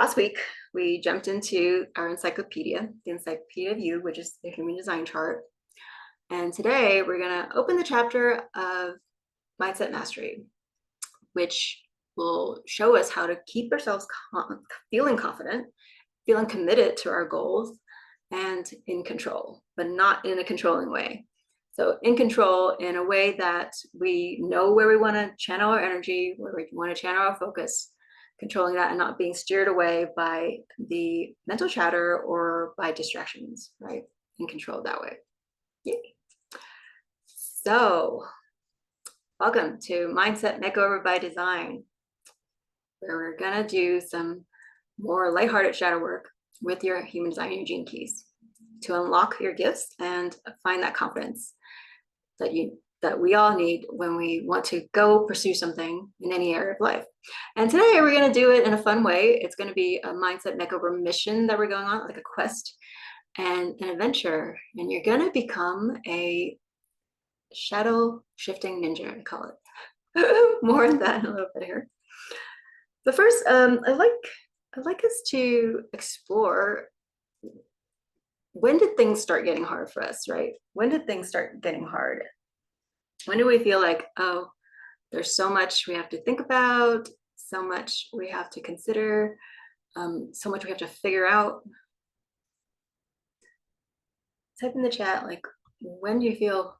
last week, we jumped into our encyclopedia, the Encyclopedia of You, which is the Human Design Chart. And today we're going to open the chapter of Mindset Mastery, which will show us how to keep ourselves feeling confident, feeling committed to our goals, and in control, but not in a controlling way. So in control in a way that we know where we want to channel our energy, where we want to channel our focus, controlling that and not being steered away by the mental chatter or by distractions, right? In control that way. Yay. So welcome to Mindset Makeover by Design, where we're gonna do some more lighthearted shadow work with your human design and your gene keys to unlock your gifts and find that confidence that we all need when we want to go pursue something in any area of life. And today we're going to do it in a fun way. It's going to be a mindset makeover mission that we're going on, like a quest and an adventure. And you're going to become a shadow-shifting ninja, I call it. More on that in a little bit here. But first, I'd like us to explore, when did things start getting hard for us, right? When did things start getting hard? When do we feel like, oh, there's so much we have to think about, so much we have to consider, so much we have to figure out? Type in the chat, like, when do you feel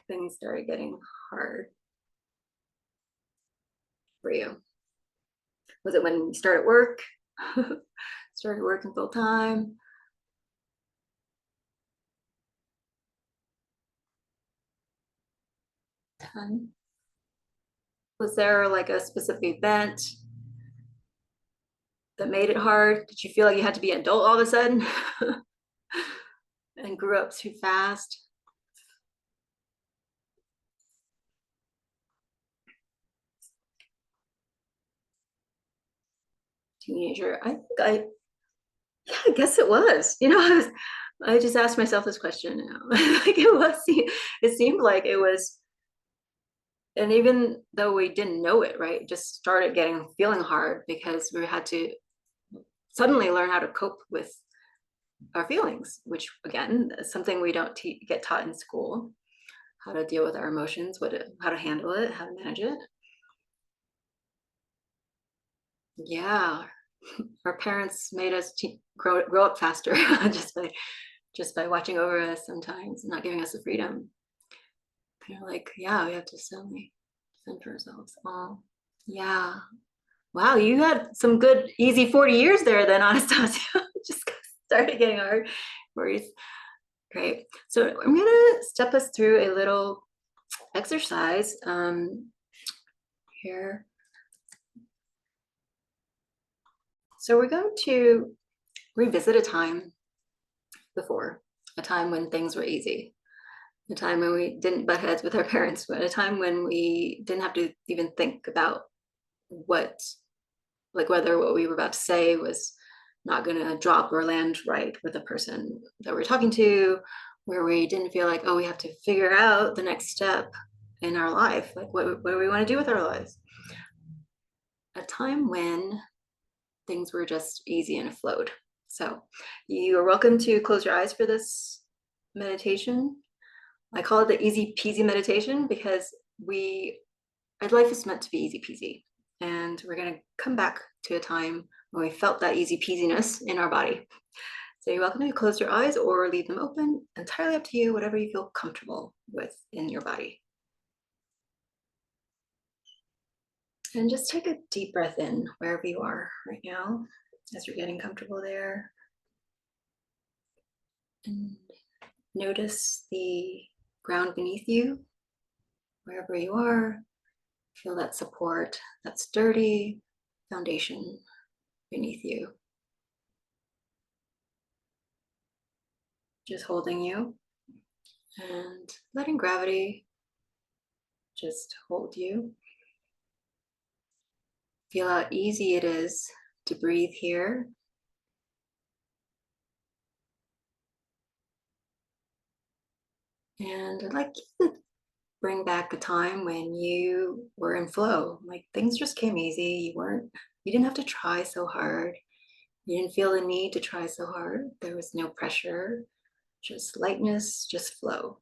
things started getting hard for you? Was it when you started work? Started working full time? Was there like a specific event that made it hard? Did you feel like you had to be an adult all of a sudden and grew up too fast? Teenager, I guess it was. I just asked myself this question now. Like it seemed like it was. And even though we didn't know it, right, it just started feeling hard because we had to suddenly learn how to cope with our feelings, which again is something we don't get taught in school, how to deal with our emotions, how to handle it, how to manage it. Yeah, our parents made us grow up faster just by watching over us sometimes, not giving us the freedom. Kind of like, yeah, we have to fend for ourselves. Oh, yeah. Wow, you had some good, easy 40 years there then, Anastasia. Just started getting hard. Worries. Great. So I'm going to step us through a little exercise here. So we're going to revisit a time before, a time when things were easy, a time when we didn't butt heads with our parents, but a time when we didn't have to even think about whether what we were about to say was not going to drop or land right with the person that we're talking to, where we didn't feel like, oh, we have to figure out the next step in our life. Like, what do we want to do with our lives? A time when things were just easy and flowed. So you are welcome to close your eyes for this meditation. I call it the easy peasy meditation because our life is meant to be easy peasy. And we're going to come back to a time when we felt that easy peasiness in our body. So you're welcome to close your eyes or leave them open, entirely up to you, whatever you feel comfortable with in your body. And just take a deep breath in wherever you are right now, as you're getting comfortable there. And notice the ground beneath you, wherever you are. Feel that support, that sturdy foundation beneath you. Just holding you and letting gravity just hold you. Feel how easy it is to breathe here. And I'd like you to bring back a time when you were in flow, like things just came easy. You weren't You didn't have to try so hard. You didn't feel the need to try so hard. There was no pressure, just lightness, just flow.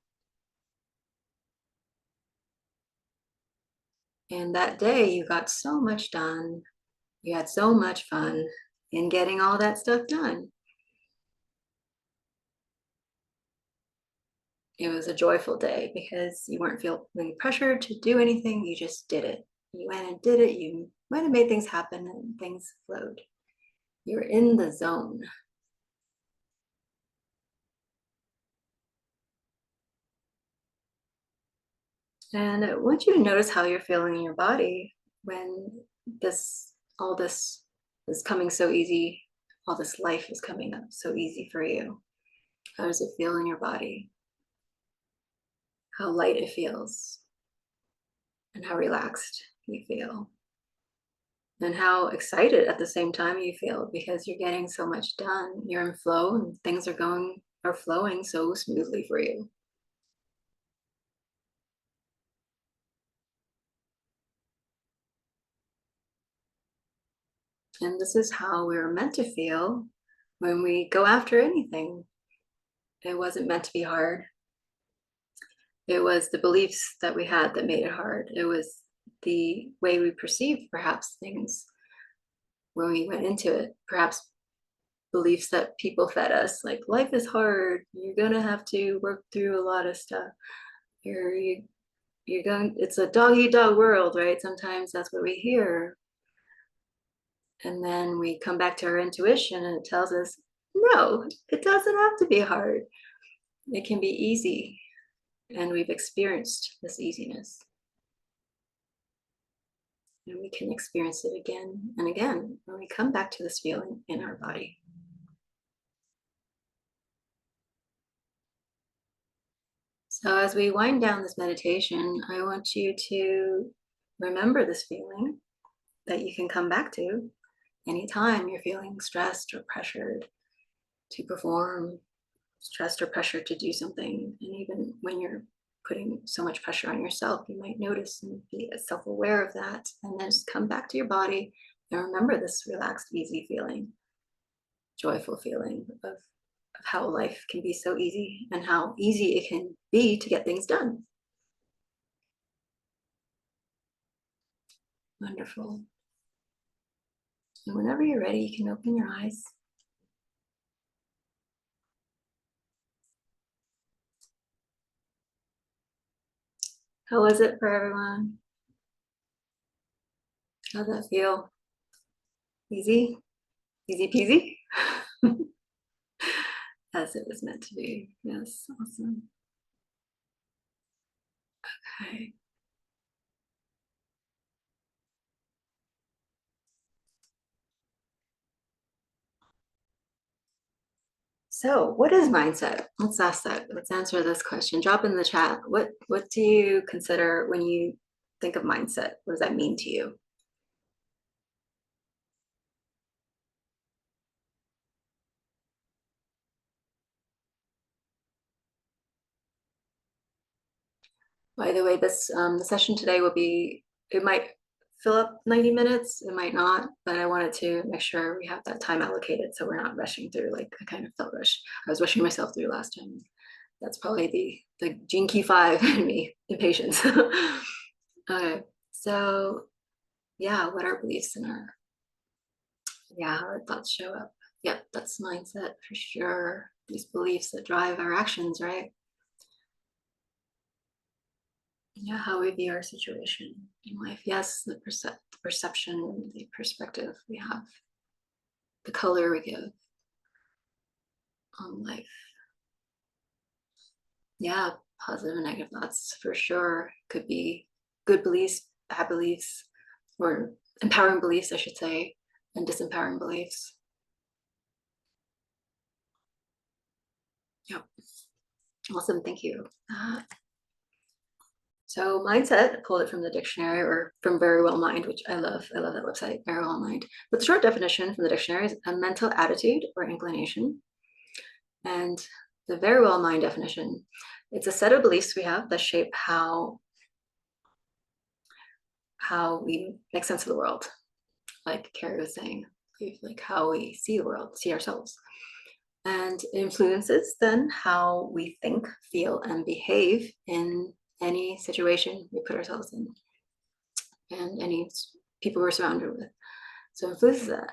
And that day you got so much done. You had so much fun in getting all that stuff done. It was a joyful day because you weren't feeling pressured to do anything. You just did it. You went and did it. You went and made things happen and things flowed. You're in the zone. And I want you to notice how you're feeling in your body when all this is coming so easy, all this life is coming up so easy for you. How does it feel in your body? How light it feels, and how relaxed you feel, and how excited at the same time you feel because you're getting so much done. You're in flow and things are flowing so smoothly for you. And this is how we're meant to feel when we go after anything. It wasn't meant to be hard. It was the beliefs that we had that made it hard. It was the way we perceived perhaps things when we went into it. Perhaps beliefs that people fed us, like life is hard. You're gonna have to work through a lot of stuff. You're going. It's a dog eat dog world, right? Sometimes that's what we hear, and then we come back to our intuition, and it tells us, no, it doesn't have to be hard. It can be easy, and we've experienced this easiness. And we can experience it again and again when we come back to this feeling in our body. So, as we wind down this meditation, I want you to remember this feeling that you can come back to anytime you're feeling stressed or pressured to perform, stressed or pressured to do something. And even when you're putting so much pressure on yourself, you might notice and be self aware of that. And then just come back to your body and remember this relaxed, easy feeling, joyful feeling of how life can be so easy and how easy it can be to get things done. Wonderful. And whenever you're ready, you can open your eyes. How was it for everyone? How'd that feel? Easy? Easy peasy? As it was meant to be. Yes, awesome. Okay. So, what is mindset? Let's ask that. Let's answer this question. Drop in the chat. What do you consider when you think of mindset? What does that mean to you? By the way, the session today will be, it might fill up 90 minutes, it might not, but I wanted to make sure we have that time allocated so we're not rushing through. Like I kind of felt rushed. I was rushing myself through last time. That's probably the gene key 5 in me, impatience. Okay, so yeah, what are beliefs in how our thoughts show up? Yep, that's mindset for sure. These beliefs that drive our actions, right? Yeah, how we view our situation in life. Yes, the perception, the perspective we have, the color we give on life. Yeah, positive and negative thoughts for sure. Could be good beliefs, bad beliefs, or empowering beliefs, I should say, and disempowering beliefs. Yep. Awesome, thank you. So mindset, I pulled it from the dictionary or from Very Well Mind, which I love. I love that website, Very Well Mind. But the short definition from the dictionary is a mental attitude or inclination. And the Very Well Mind definition, it's a set of beliefs we have that shape how we make sense of the world. like Carrie was saying, like how we see the world, see ourselves. And it influences then how we think, feel, and behave in any situation we put ourselves in and any people we're surrounded with. So it influences that.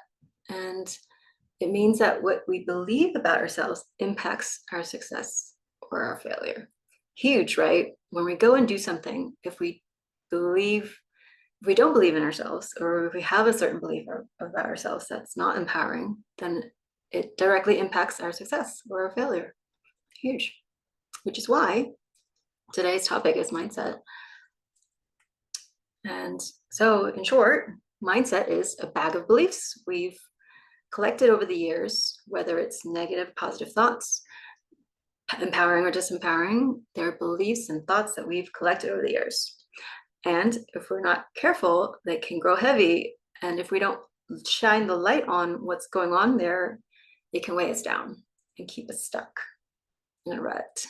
And it means that what we believe about ourselves impacts our success or our failure. Huge, right? When we go and do something, if we don't believe in ourselves, or if we have a certain belief about ourselves that's not empowering, then it directly impacts our success or our failure. Huge. Which is why today's topic is mindset. And so, in short, mindset is a bag of beliefs we've collected over the years, whether it's negative, positive thoughts, empowering or disempowering. They're beliefs and thoughts that we've collected over the years. And if we're not careful, they can grow heavy. And if we don't shine the light on what's going on there, it can weigh us down and keep us stuck in a rut,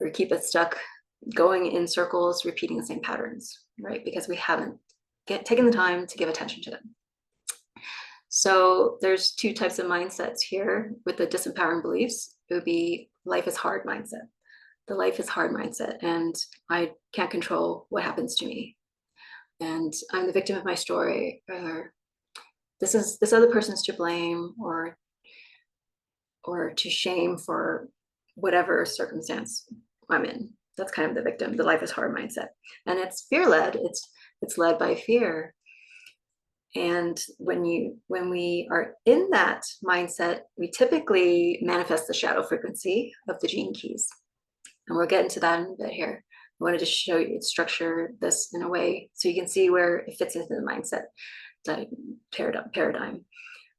or keep us stuck going in circles, repeating the same patterns, right? Because we haven't taken the time to give attention to them. So there's two types of mindsets here with the disempowering beliefs. It would be life is hard mindset. The life is hard mindset, and I can't control what happens to me. And I'm the victim of my story, or this other person's to blame, or to shame for whatever circumstance I'm in. That's kind of the victim, the life is hard mindset. And it's fear-led. It's led by fear. And when we are in that mindset, we typically manifest the shadow frequency of the gene keys. And we'll get into that in a bit here. I wanted to show you, structure this in a way so you can see where it fits into the mindset paradigm.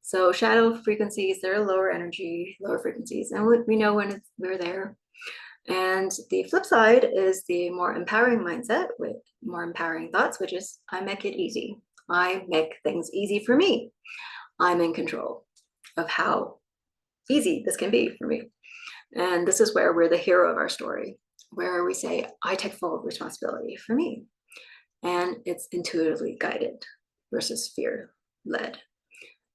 So shadow frequencies, they're lower energy, lower frequencies, and we know when we're there. And the flip side is the more empowering mindset with more empowering thoughts, which is I make it easy. I make things easy for me. I'm in control of how easy this can be for me. And this is where we're the hero of our story, where we say, I take full responsibility for me. And it's intuitively guided versus fear-led.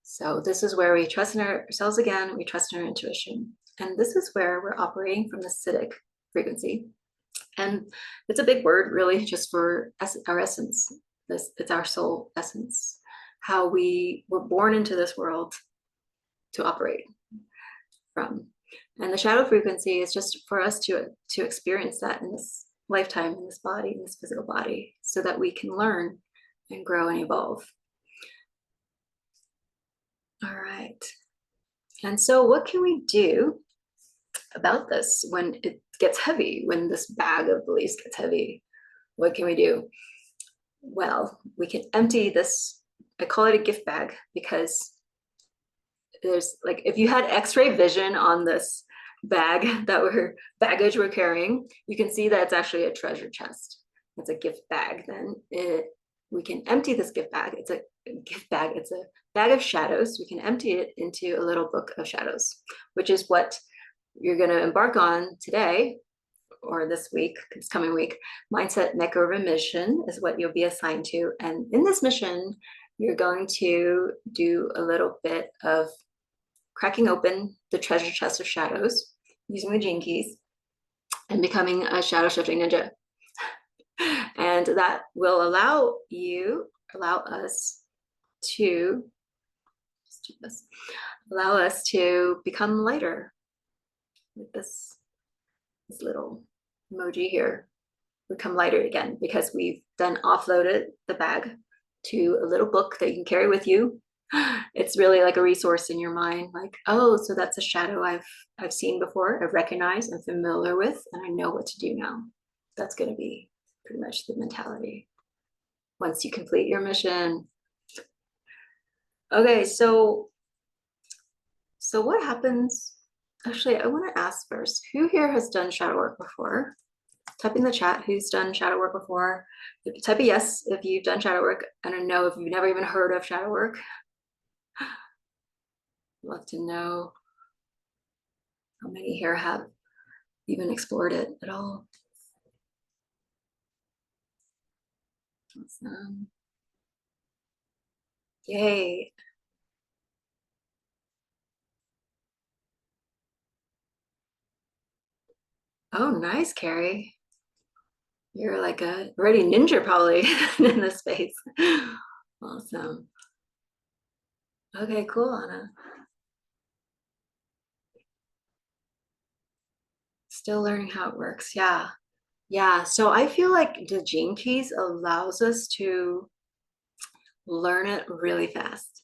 So this is where we trust in ourselves again, we trust in our intuition. And this is where we're operating from the Siddhic frequency. And it's a big word, really, just for our essence. It's our soul essence, how we were born into this world to operate from. And the shadow frequency is just for us to experience that in this lifetime, in this body, in this physical body, so that we can learn and grow and evolve. All right. And so what can we do about this when it gets heavy, when this bag of beliefs gets heavy? What can we do? Well, we can empty this. I call it a gift bag because there's like, if you had x-ray vision on this bag baggage we're carrying, you can see that it's actually a treasure chest. It's a gift bag. Then we can empty this gift bag. It's a gift bag. It's a bag of shadows. We can empty it into a little book of shadows, which is what you're going to embark on today or this week, this coming week. Mindset-Makeover Mission is what you'll be assigned to. And in this mission, you're going to do a little bit of cracking open the treasure chest of shadows using the gene keys and becoming a shadow-shifting ninja. And that will allow us to become lighter with this little emoji here. Become lighter again because we've then offloaded the bag to a little book that you can carry with you. It's really like a resource in your mind, like, oh, so that's a shadow I've seen before, I've recognized, I'm familiar with, and I know what to do now. That's going to be pretty much the mentality once you complete your mission. Okay, so what happens? Actually, I want to ask first, who here has done shadow work before? Type in the chat who's done shadow work before. Type a yes if you've done shadow work, and a no if you've never even heard of shadow work. I'd love to know how many here have even explored it at all. Awesome. Yay. Oh, nice, Carrie. You're like a ready ninja probably in this space. Awesome. Okay, cool, Anna. Still learning how it works. Yeah. Yeah. So I feel like the gene keys allows us to learn it really fast.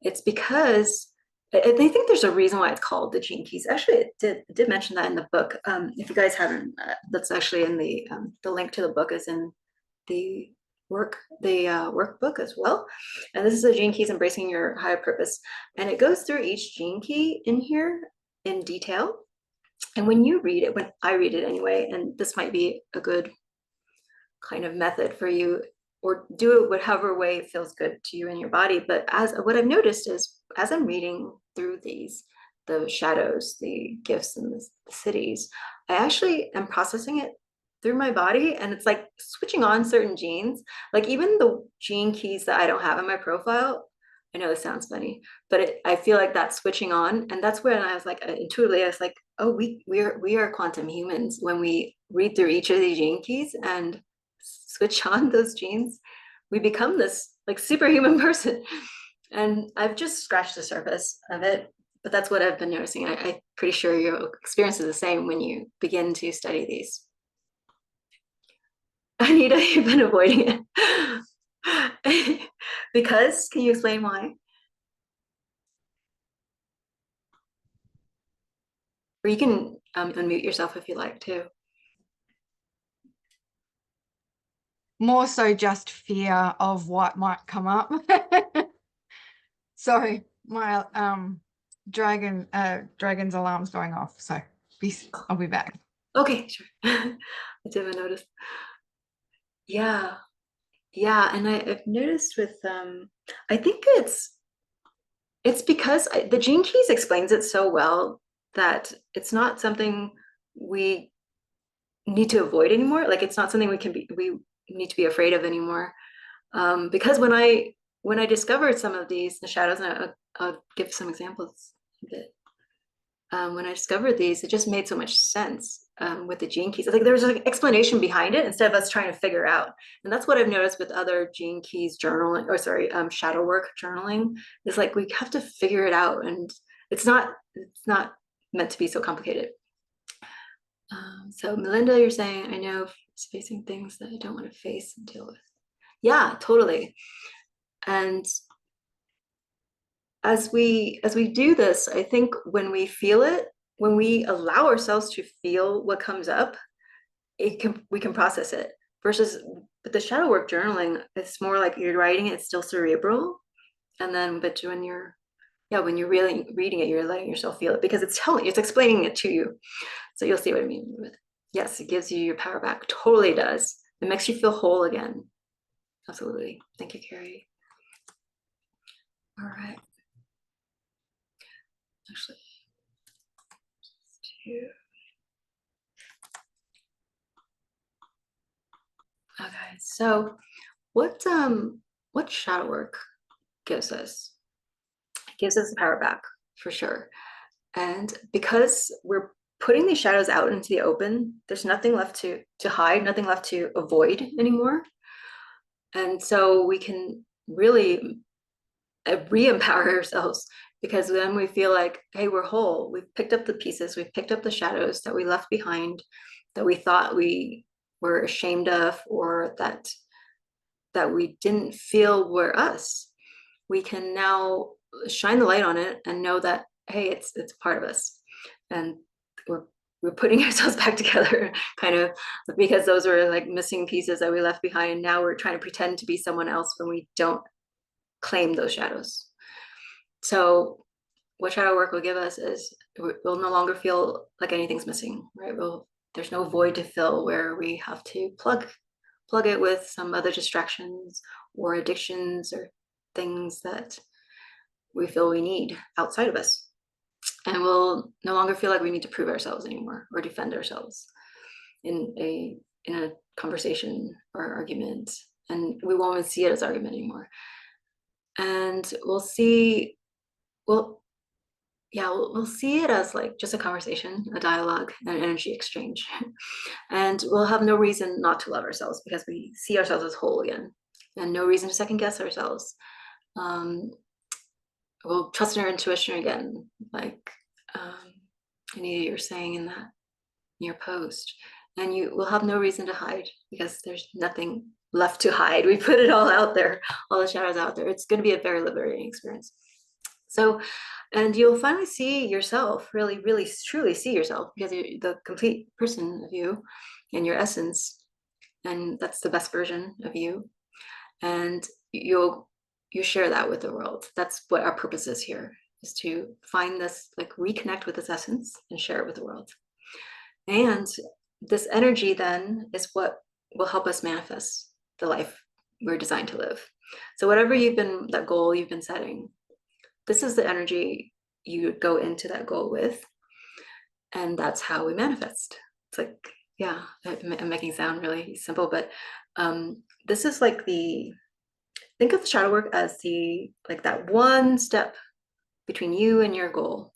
It's because I think there's a reason why it's called the Gene Keys. Actually, it did mention that in the book. If you guys haven't, that's actually in the link to the book is in the workbook as well. And this is the Gene Keys Embracing Your Higher Purpose, and it goes through each gene key in here in detail. And when you read it, when I read it anyway, and this might be a good kind of method for you, or do it whatever way it feels good to you in your body. But as what I've noticed is as I'm reading through these, the shadows, the gifts, and the cities, I actually am processing it through my body, and it's like switching on certain genes. Like even the gene keys that I don't have in my profile, I know this sounds funny, but I feel like that's switching on. And that's when I was like, intuitively I was like, oh, we are quantum humans when we read through each of these gene keys and switch on those genes, we become this like superhuman person. And I've just scratched the surface of it, but that's what I've been noticing. I'm pretty sure your experience is the same when you begin to study these. Anita, you've been avoiding it. Because, can you explain why? Or you can unmute yourself if you like to. More so just fear of what might come up. Sorry, my dragon's alarm's going off, so I'll be back. Okay, sure. I didn't notice. Yeah, yeah, and I've noticed with I think it's because the Gene Keys explains it so well that it's not something we need to avoid anymore. Like it's not something we need to be afraid of anymore. Because when I discovered some of these, the shadows, and I'll give some examples a bit. When I discovered these, it just made so much sense with the gene keys. I think there was an explanation behind it instead of us trying to figure out. And that's what I've noticed with other gene keys journaling, or sorry, shadow work journaling. Is like we have to figure it out, and it's not meant to be so complicated. So Melinda, you're saying I know it's facing things that I don't want to face and deal with. Yeah, totally. And as we do this, I think when we feel it, when we allow ourselves to feel what comes up, we can process it. Versus with the shadow work journaling, it's more like you're writing it, it's still cerebral. And then but when you're really reading it, you're letting yourself feel it because it's explaining it to you. So you'll see what I mean with it. Yes, it gives you your power back. Totally does. It makes you feel whole again. Absolutely. Thank you, Carrie. All right. Actually, okay. So what shadow work gives us? It gives us the power back for sure. And because we're putting these shadows out into the open, there's nothing left to hide, nothing left to avoid anymore. And so we can really re-empower ourselves because then we feel like, hey, we're whole. We've picked up the pieces, we've picked up the shadows that we left behind, that we thought we were ashamed of, or that we didn't feel were us. We can now shine the light on it and know that, hey, it's part of us. And we're putting ourselves back together kind of, because those were like missing pieces that we left behind. Now we're trying to pretend to be someone else when we don't claim those shadows. So what shadow work will give us is we'll no longer feel like anything's missing, right? There's no void to fill where we have to plug it with some other distractions or addictions or things that we feel we need outside of us. And we'll no longer feel like we need to prove ourselves anymore or defend ourselves in a conversation or argument. And we won't even see it as argument anymore. And we'll see, well, yeah, we'll see it as like just a conversation, a dialogue, an energy exchange. And we'll have no reason not to love ourselves because we see ourselves as whole again, and no reason to second guess ourselves. Um, we'll trust in our intuition again, like Anita, you're saying in your post. And you will have no reason to hide because there's nothing left to hide. We put it all out there, all the shadows out there. It's going to be a very liberating experience. So, and you'll finally see yourself, really, really, truly see yourself, because you're the complete person of you and your essence. And that's the best version of you. And you share that with the world. That's what our purpose is here, is to find this, like reconnect with this essence and share it with the world. And this energy then is what will help us manifest the life we're designed to live. So whatever that goal you've been setting, this is the energy you go into that goal with. And that's how we manifest. It's like, yeah, I'm making it sound really simple, but this is like think of the shadow work as like that one step between you and your goal.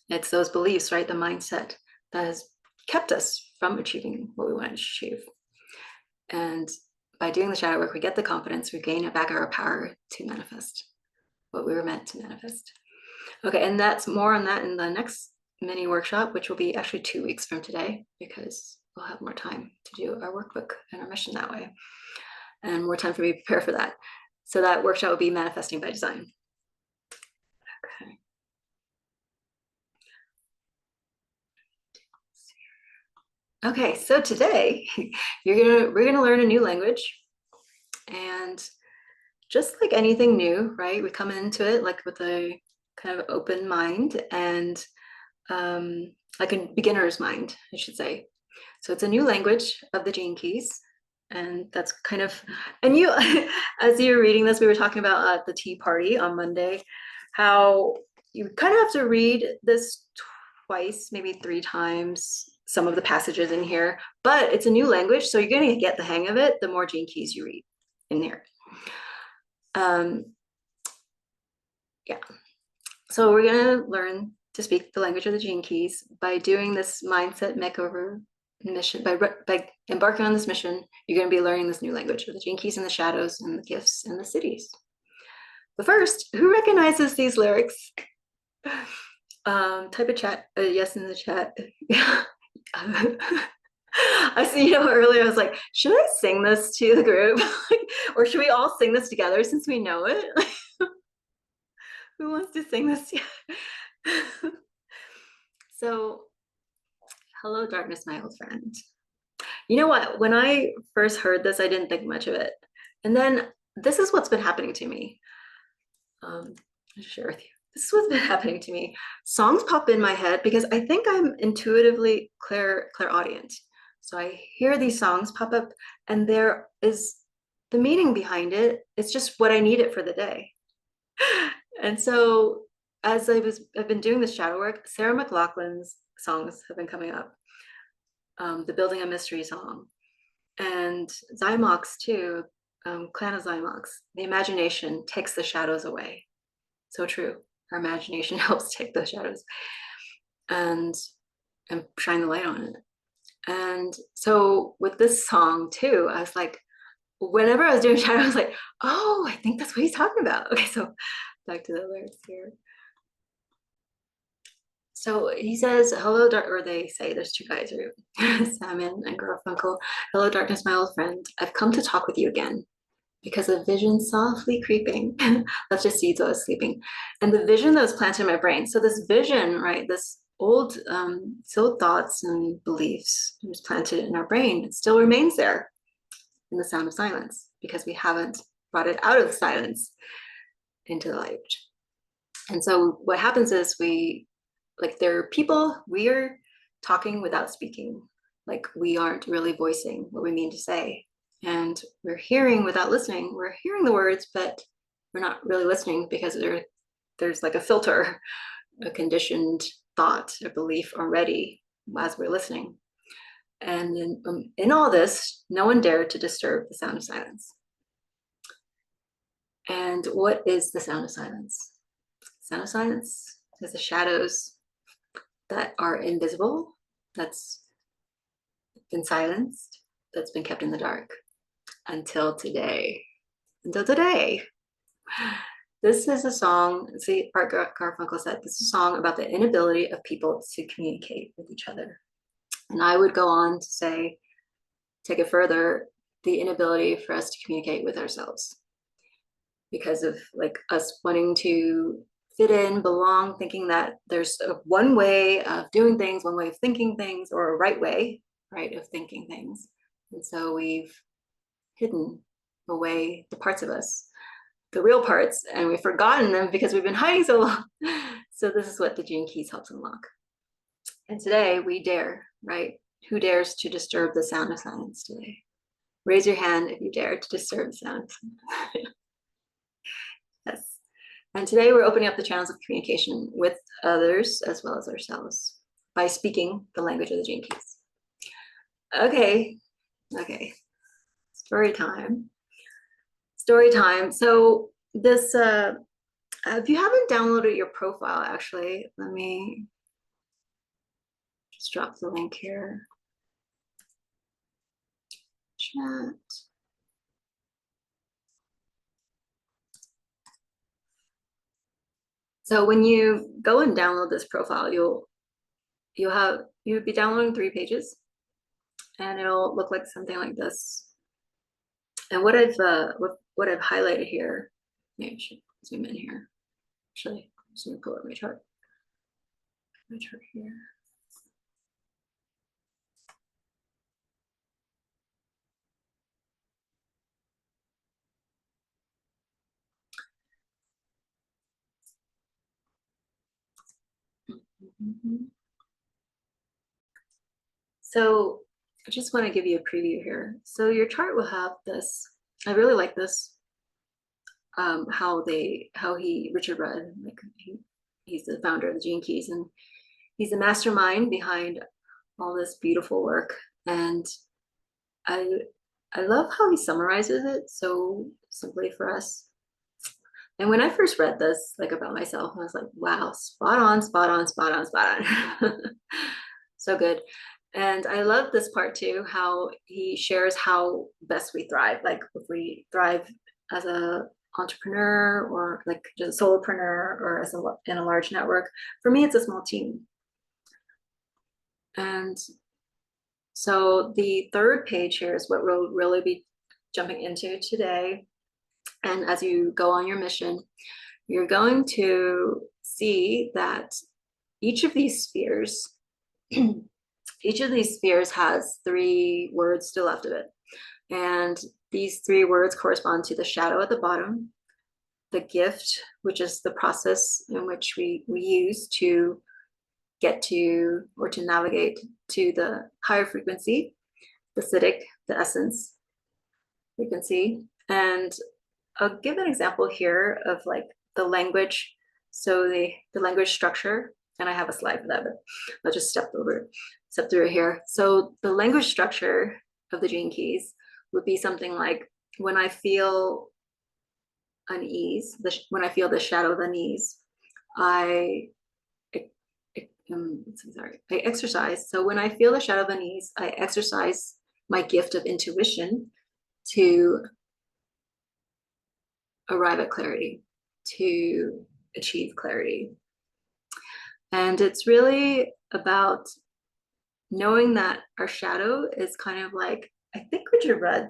It's those beliefs, right? The mindset that has kept us from achieving what we want to achieve. And by doing the shadow work, we get the confidence, we gain back our power to manifest what we were meant to manifest. Okay, and that's more on that in the next mini workshop, which will be actually 2 weeks from today, because we'll have more time to do our workbook and our mission that way, and more time for me to prepare for that. So that workshop will be manifesting by design. Okay. Okay, so today we're gonna learn a new language, and just like anything new, right? We come into it like with a kind of open mind and like a beginner's mind, I should say. So it's a new language of the gene keys, and that's kind of, and you, as you were reading this, we were talking about at the tea party on Monday, how you kind of have to read this twice, maybe 3 times, some of the passages in here, but it's a new language, so you're going to get the hang of it the more gene keys you read in there. Yeah, so we're going to learn to speak the language of the gene keys by doing this mindset makeover mission. By embarking on this mission, you're going to be learning this new language of the gene keys and the shadows and the gifts and the cities. But first, who recognizes these lyrics? Type a chat, yes in the chat. I see, earlier I was like, should I sing this to the group? Or should we all sing this together since we know it? Who wants to sing this? So, hello, darkness, my old friend. You know what? When I first heard this, I didn't think much of it. And then this is what's been happening to me. I'll share with you. This is what's been happening to me. Songs pop in my head because I think I'm intuitively clairaudient. So I hear these songs pop up, and there is the meaning behind it. It's just what I needed for the day. And so as I've been doing this shadow work, Sarah McLachlan's songs have been coming up. The Building a Mystery song, and Zymox too, Clan of Zymox. The imagination takes the shadows away. So true. Our imagination helps take those shadows and shine the light on it. And so with this song too, I was like, whenever I was doing shadow, I was like, oh, I think that's what he's talking about. Okay, so back to the lyrics here. So he says, hello, or they say, there's 2 guys, Salmon and Garfunkel. Hello, darkness, my old friend. I've come to talk with you again because a vision softly creeping. That's just seeds while I was sleeping. And the vision that was planted in my brain. So this vision, right, this old thoughts and beliefs was planted in our brain. It still remains there in the sound of silence because we haven't brought it out of silence into the light. And so what happens is there are people, we are talking without speaking. Like we aren't really voicing what we mean to say. And we're hearing without listening. We're hearing the words, but we're not really listening because there's like a filter, a conditioned thought, a belief already as we're listening. And in all this, no one dared to disturb the sound of silence. And what is the sound of silence? Sound of silence is the shadows that are invisible, that's been silenced, that's been kept in the dark until today. Until today. This is a song, see, Art Garfunkel said, this is a song about the inability of people to communicate with each other. And I would go on to say, take it further, the inability for us to communicate with ourselves because of like us wanting to fit in, belong, thinking that there's one way of doing things, one way of thinking things, or a right way, right, of thinking things. And so we've hidden away the parts of us, the real parts, and we've forgotten them because we've been hiding so long. So this is what the Gene Keys helps unlock. And today we dare, right? Who dares to disturb the sound of silence today? Raise your hand if you dare to disturb the sound. Yes. And today we're opening up the channels of communication with others as well as ourselves by speaking the language of the Gene Keys. Okay. Story time. So this, if you haven't downloaded your profile, actually, let me just drop the link here. Chat. So when you go and download this profile, you'll be downloading 3 pages, and it'll look like something like this. And what I've highlighted here, maybe I should zoom in here. Actually, I'm just gonna pull up my chart. My chart here. So I just want to give you a preview here. So your chart will have this. I really like this. Richard Rudd, like he's the founder of the Gene Keys, and he's the mastermind behind all this beautiful work. And I love how he summarizes it so simply for us. And when I first read this, like about myself, I was like, wow, spot on. So good. And I love this part too, how he shares how best we thrive. Like if we thrive as a entrepreneur or like just a solopreneur or as in a large network. For me, it's a small team. And so the 3rd page here is what we'll really be jumping into today. And as you go on your mission, you're going to see that each of these spheres, has 3 words to the left of it. And these 3 words correspond to the shadow at the bottom, the gift, which is the process in which we use to get to or to navigate to the higher frequency, the acidic, the essence frequency. And I'll give an example here of like the language. So the language structure, and I have a slide for that, but I'll just step through it here. So the language structure of the Gene Keys would be something like, when I feel unease, when I feel the shadow of unease, I exercise. So when I feel the shadow of unease, I exercise my gift of intuition to arrive at clarity, to achieve clarity. And it's really about knowing that our shadow is kind of like, I think Richard Rudd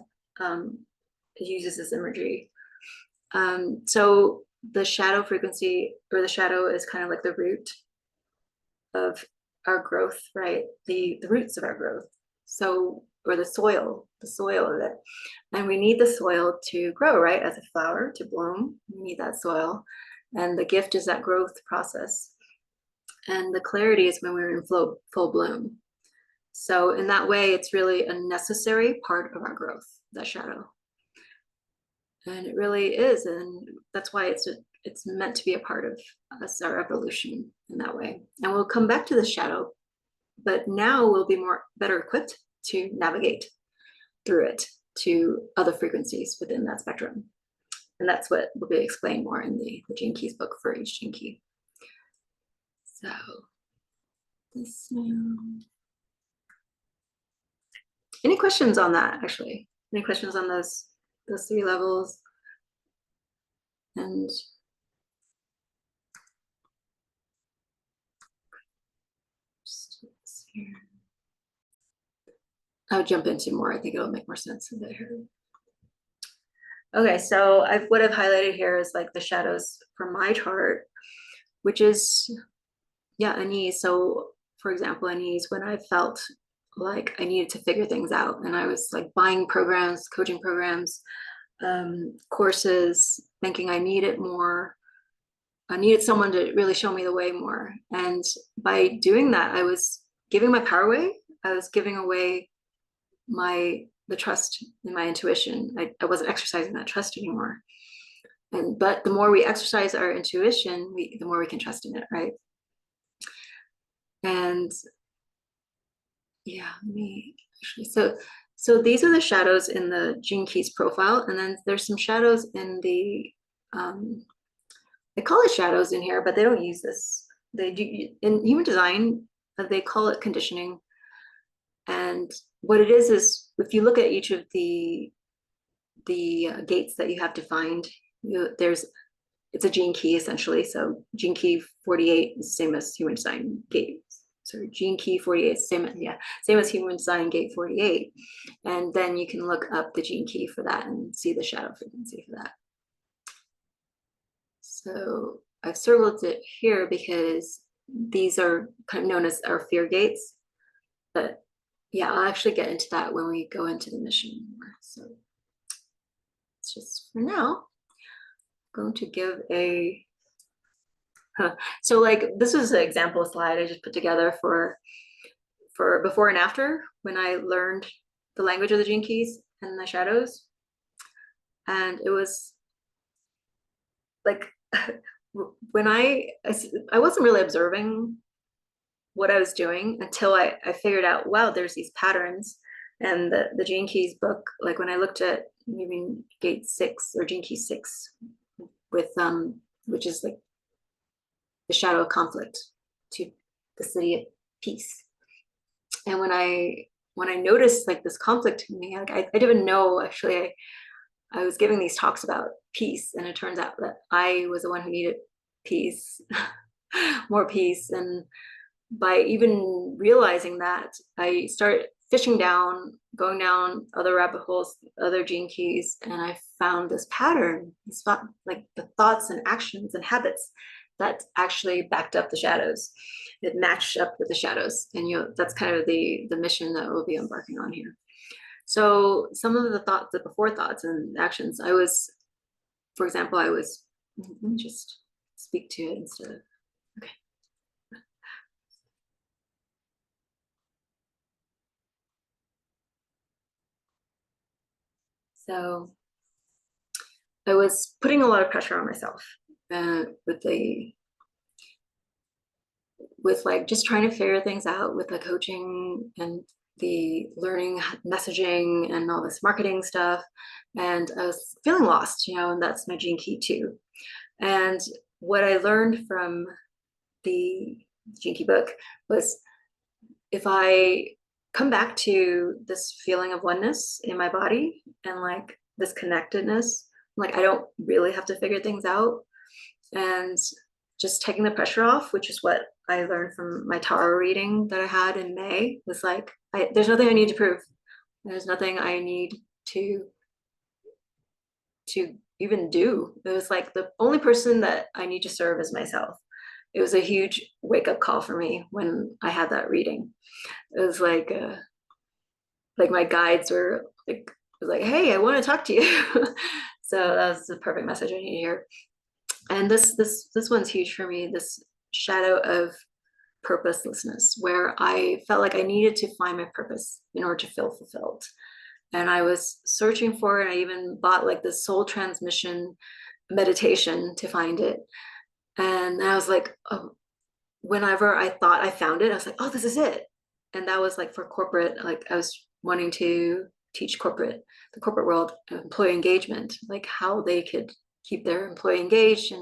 uses this imagery. So the shadow frequency, or the shadow, is kind of like the root of our growth, right? The roots of our growth. So, or the soil of it. And we need the soil to grow, right? As a flower to bloom, we need that soil. And the gift is that growth process. And the clarity is when we're in full bloom. So in that way, it's really a necessary part of our growth, that shadow. And it really is. And that's why it's meant to be a part of us, our evolution in that way. And we'll come back to the shadow, but now we'll be better equipped to navigate through it to other frequencies within that spectrum. And that's what will be explained more in the Gene Keys book for each Gene Key. So this now. Any questions on that, actually? Any questions on those 3 levels? And just here. I'll jump into more. I think it'll make more sense a bit here. Okay, so what I've highlighted here is like the shadows from my chart, which is, yeah, unease. So for example, unease when I felt like I needed to figure things out, and I was like buying programs, coaching programs, courses, thinking I needed more. I needed someone to really show me the way more. And by doing that, I was giving my power away. I was giving away the trust in my intuition. I wasn't exercising that trust anymore. But the more we exercise our intuition, the more we can trust in it, right? And yeah, so these are the shadows in the Gene Keys profile, and then there's some shadows in the they call it shadows in here, but they don't use this. They do in human design. They call it conditioning. And what it is if you look at each of the gates that you have defined, it's a gene key essentially. So gene key 48 is the same as human design gate. So gene key 48 same as human design gate 48. And then you can look up the gene key for that and see the shadow frequency for that. So I've circled it here because these are kind of known as our fear gates. But yeah, I'll actually get into that when we go into the mission more. So it's just for now, I'm going to give so like this is an example slide I just put together for before and after when I learned the language of the gene keys and the shadows. And it was like when I wasn't really observing what I was doing until I figured out, wow, there's these patterns. And the Gene Keys book, like when I looked at maybe gate 6 or Gene Key 6 with which is like the shadow of conflict to the city of peace. And when I noticed like this conflict in me, like I didn't even know actually I was giving these talks about peace, and it turns out that I was the one who needed peace, more peace. And by even realizing that, I started fishing down, going down other rabbit holes, other gene keys, and I found this pattern, like the thoughts and actions and habits that actually backed up the shadows. It matched up with the shadows, and that's kind of the mission that we'll be embarking on here. So some of the before thoughts and actions, for example, let me just speak to it instead of, okay. So I was putting a lot of pressure on myself with like just trying to figure things out with the coaching and the learning messaging and all this marketing stuff. And I was feeling lost, and that's my gene key too. And what I learned from the gene key book was if I come back to this feeling of oneness in my body and like this connectedness, like I don't really have to figure things out, and just taking the pressure off, which is what I learned from my tarot reading that I had in May, was like, there's nothing I need to prove. There's nothing I need to even do. It was like the only person that I need to serve is myself. It was a huge wake-up call for me when I had that reading. It was like my guides were like, hey, I want to talk to you. So that was the perfect message I need to hear. And this one's huge for me, this shadow of purposelessness, where I felt like I needed to find my purpose in order to feel fulfilled. And I was searching for it. I even bought like the soul transmission meditation to find it. And I was like, oh, whenever I thought I found it, I was like, oh, this is it. And that was like for corporate, like I was wanting to teach the corporate world, employee engagement, like how they could keep their employee engaged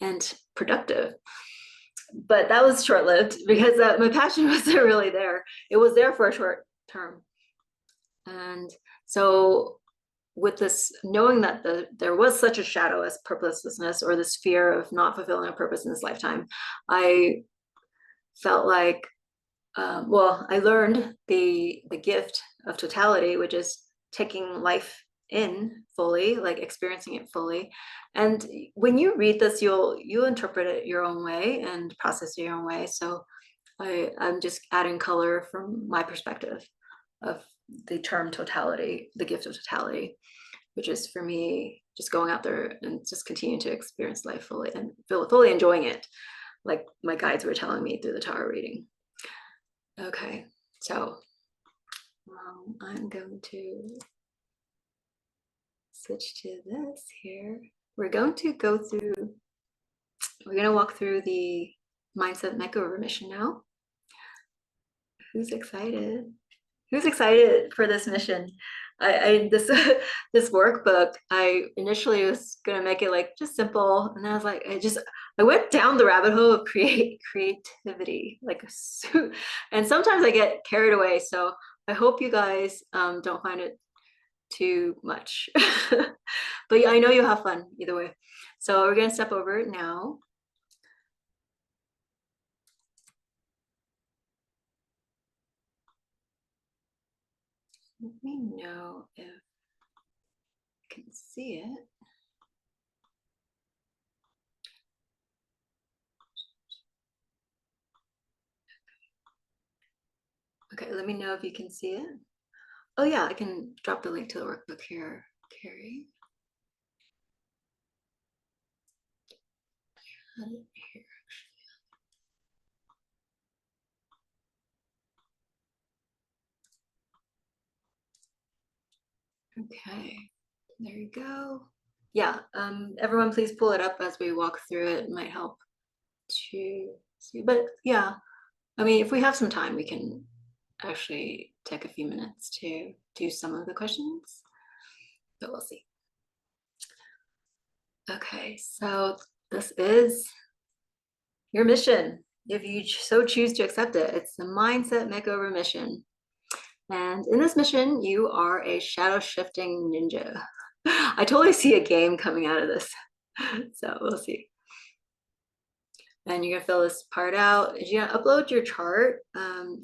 and productive. But that was short-lived because my passion wasn't really there. It was there for a short term. And so with this, knowing that there was such a shadow as purposelessness, or this fear of not fulfilling a purpose in this lifetime, I felt like, I learned the gift of totality, which is taking life in fully, like experiencing it fully. And when you read this, you'll interpret it your own way and process it your own way. So I'm just adding color from my perspective of the term totality, the gift of totality, which is for me just going out there and just continuing to experience life fully and fully enjoying it, like my guides were telling me through the tarot reading. Okay, so I'm going to switch to this here. We're going to walk through the Mindset-Makeover Mission now. Who's excited? Who's excited for this mission? This this workbook, I initially was gonna make it like just simple, and I was like, I went down the rabbit hole of creativity, like, and sometimes I get carried away. So I hope you guys don't find it too much, but yeah, I know you'll have fun either way. So we're gonna step over it now. Let me know if you can see it. Okay, let me know if you can see it. Oh yeah, I can drop the link to the workbook here, Carrie. Here. Okay, there you go. Yeah, everyone please pull it up as we walk through it. It might help to see, but yeah, I mean, if we have some time, we can actually take a few minutes to do some of the questions, but we'll see. Okay, so this is your mission, if you so choose to accept it. It's the Mindset-Makeover Mission. And in this mission, you are a shadow-shifting ninja. I totally see a game coming out of this. So we'll see. And you're gonna fill this part out. You're gonna upload your chart.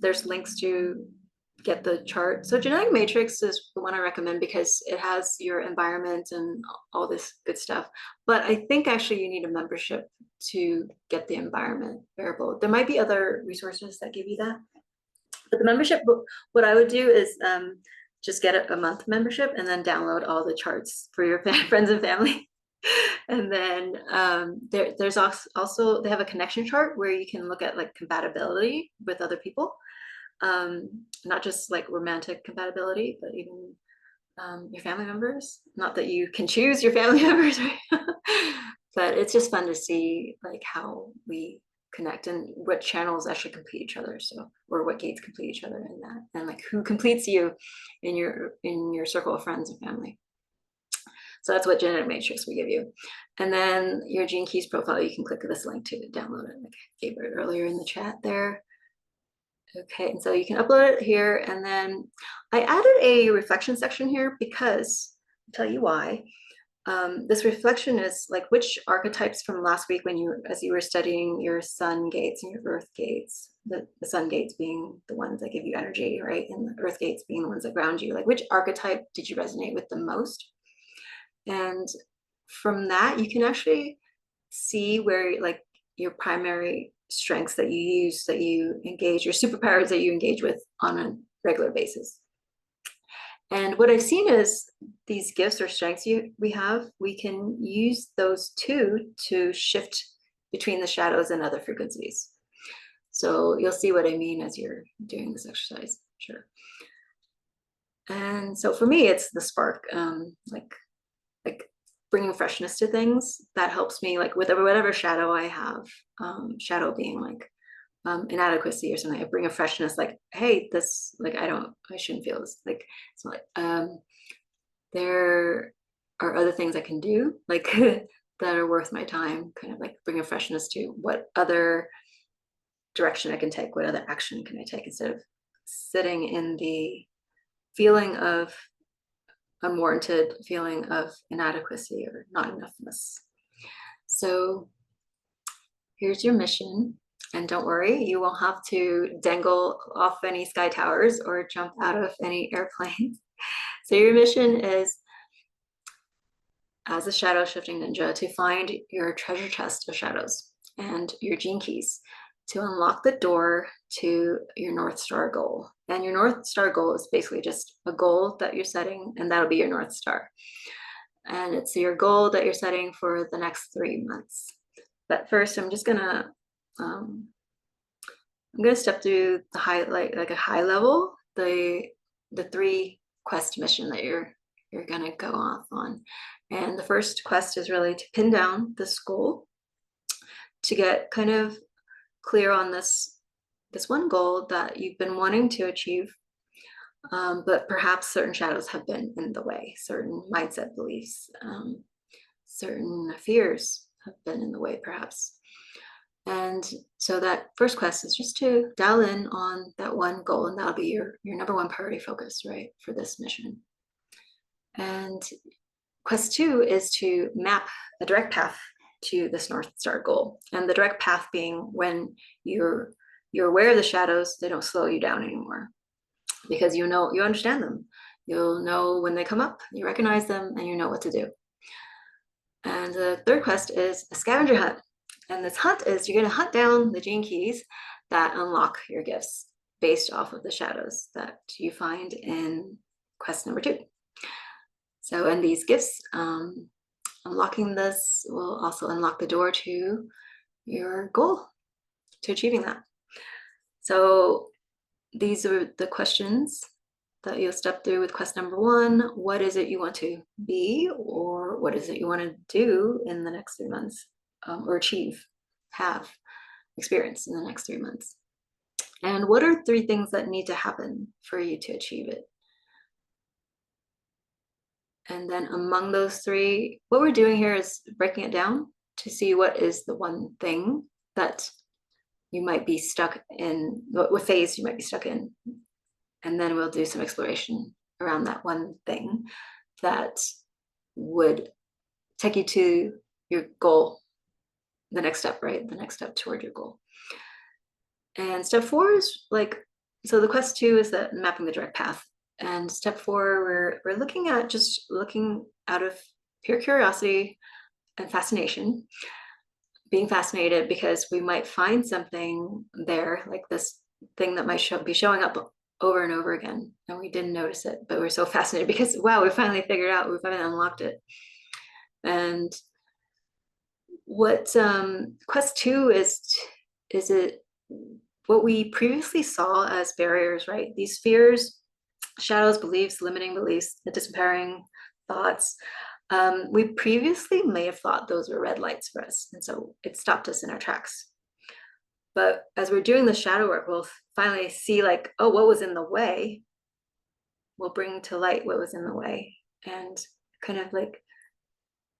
There's links to get the chart. So genetic matrix is the one I recommend because it has your environment and all this good stuff. But I think actually you need a membership to get the environment variable. There might be other resources that give you that. But the membership, what I would do is just get a month membership and then download all the charts for your friends and family. And then there's also, they have a connection chart where you can look at like compatibility with other people. Not just like romantic compatibility, but even your family members. Not that you can choose your family members, right? But it's just fun to see like how we connect and what channels actually complete each other. So, or what gates complete each other in that, and like who completes you in your circle of friends and family. So that's what genetic matrix we give you. And then your Gene Keys profile, you can click this link to download it, like I gave it earlier in the chat there. Okay, and so you can upload it here. And then I added a reflection section here because I'll tell you why. This reflection is like which archetypes from last week as you were studying your sun gates and your earth gates, the sun gates being the ones that give you energy, right? And the earth gates being the ones that ground you. Like which archetype did you resonate with the most? And from that, you can actually see where like your primary strengths that you use, that you engage, your superpowers that you engage with on a regular basis. And what I've seen is these gifts or strengths we can use those two to shift between the shadows and other frequencies. So you'll see what I mean as you're doing this exercise, sure. And so for me, it's the spark, like bringing freshness to things that helps me, like with whatever shadow I have, shadow being like inadequacy or something. I bring a freshness, like, hey, this, like, I shouldn't feel this, like, it's not like, are other things I can do, like that are worth my time, kind of like bring a freshness to what other direction I can take, what other action can I take, instead of sitting in the feeling of unwarranted feeling of inadequacy or not enoughness. So here's your mission. And don't worry, you won't have to dangle off any sky towers or jump out of any airplanes. So your mission is, as a shadow shifting ninja, to find your treasure chest of shadows and your gene keys to unlock the door to your North Star goal. And your North Star goal is basically just a goal that you're setting, and that'll be your North Star. And it's your goal that you're setting for the next 3 months. But first, I'm just gonna step through the like a high level, the 3 quest mission that you're gonna go off on. And the first quest is really to pin down this goal, to get kind of clear on this one goal that you've been wanting to achieve, but perhaps certain shadows have been in the way, certain mindset beliefs, certain fears have been in the way, perhaps. And so that first quest is just to dial in on that one goal, and that'll be your number 1 priority focus, right, for this mission. And quest 2 is to map a direct path to this North Star goal. And the direct path being when you're aware of the shadows, they don't slow you down anymore, because you understand them. You'll know when they come up, you recognize them, and you know what to do. And the third quest is a scavenger hunt. And this hunt is, you're going to hunt down the gene keys that unlock your gifts based off of the shadows that you find in quest number 2. So, and these gifts, unlocking this will also unlock the door to your goal, to achieving that. So these are the questions that you'll step through with quest number 1. What is it you want to be, or what is it you want to do in the next 3 months, or achieve, have, experience in the next 3 months? And what are 3 things that need to happen for you to achieve it? And then among those 3, what we're doing here is breaking it down to see what is the one thing that you might be stuck in, what phase you might be stuck in. And then we'll do some exploration around that one thing that would take you to your goal, the next step, right? The next step toward your goal. And step 4 is so the quest 2 is that mapping the direct path. And step 4, we're looking out of pure curiosity and fascination, being fascinated because we might find something there, like this thing that might be showing up over and over again, and we didn't notice it, but we're so fascinated because, wow, we finally figured out, we finally unlocked it. And what quest 2 is it what we previously saw as barriers, right? These fears, shadows, beliefs, limiting beliefs, the disempowering thoughts. We previously may have thought those were red lights for us, and so it stopped us in our tracks. But as we're doing the shadow work, we'll finally see, like, oh, what was in the way? We'll bring to light what was in the way, and kind of like,